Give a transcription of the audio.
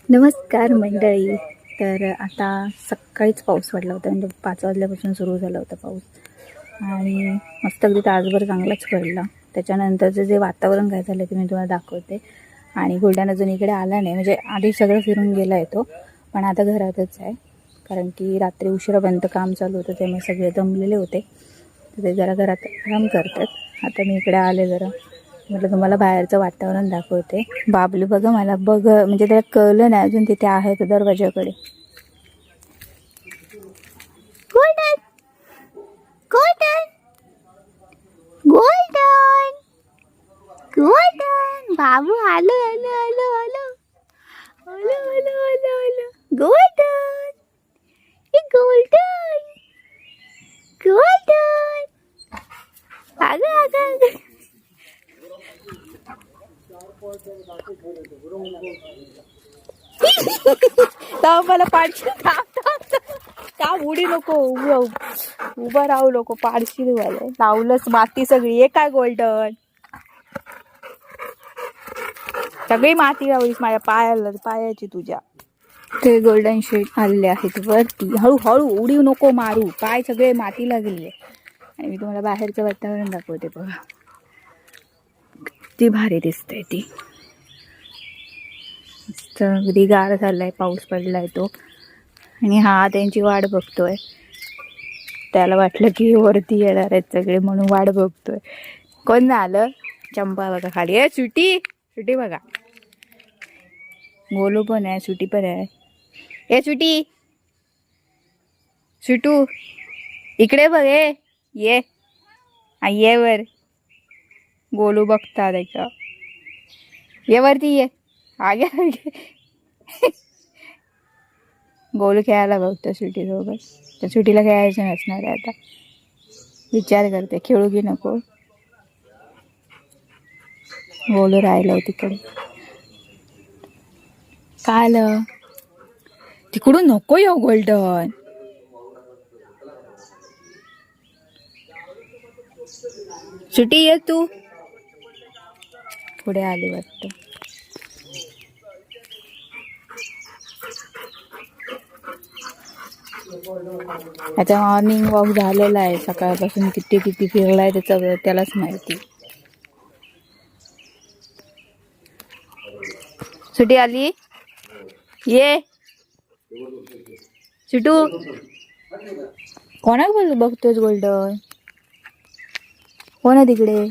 नमस्कार मंडळी. तर आता सकाळीच पाऊस पडला होता, म्हणजे 5 वाजल्यापासून सुरू झाला होता पाऊस आणि मस्त अगदी तासभर चांगलाच पडला. त्याच्यानंतरचं जे वातावरण काय झालं ते मी तुम्हाला दाखवते. आणि बुलढाणा अजून इकडे आला नाही, म्हणजे आधी सगळं फिरून गेला येतो, पण आता घरातच आहे. कारण की रात्री उशिरापर्यंत काम चालू होतं, त्यामुळे सगळे दमलेले होते, तर ते जरा घरात आराम करतात. आता मी इकडे आले, जरा म्हटलं तुम्हाला बाहेरचं वातावरण दाखवते. बाबलू बघा, मला म्हणजे त्याला कळलं नाही अजून तिथे आहे तो दरवाजाकडे. गोल्डन गोल्डन गोल्डन गोल्डन बाबू, आलो आलो आलो आलो आलो आलो आलो आलो. गोल्डन, हे गोल्डन गोल्डन, आगं आगं. मला पाडशील का? उडी नको, उभं राहू नको, पाडशील वाले. लावलंच माती सगळी. हे काय गोल्डन, सगळी माती लावलीस माझ्या पायाची तुझ्या. ते गोल्डन शेड आलेले आहेत वरती. हळूहळू उडी नको मारू, पाय सगळे माती लागली आहे. आणि मी तुम्हाला बाहेरचं वातावरण दाखवते बघा, किती भारी दिसतंय ती. मस्त अगदी गार झालाय, पाऊस पडलाय तो. आणि हा त्यांची वाट बघतोय. त्याला वाटलं की वरती येणार आहेत सगळे, म्हणून वाट बघतोय. कोण आलं? चंपा बघा खाली. ए सुटी, सुटी बघा. गोलू पण आहे, सुटी पण आहे. ए सुटी, सुटू इकडे बघ. ये ये वर. गोलू बघता त्याच्या. ये वरती ये. आगे गोलू खेळायला बघतो सुटी सोबत. तर सुटीला खेळायचं नसणार आहे आता. विचार करते खेळू की नको. गोलू राहिलं तिकडे. काय आलं? तिकडून नको येऊ गोल्डन. सुटी ये तू. पुढे आली वाटतं. आता मॉर्निंग वॉक झालेला आहे, सकाळपासून किती किती फिरलाय त्याचं त्यालाच माहिती. सुटी आली. ये सुटू. कोणाक बघतोस गोल्डन? कोण आहे तिकडे?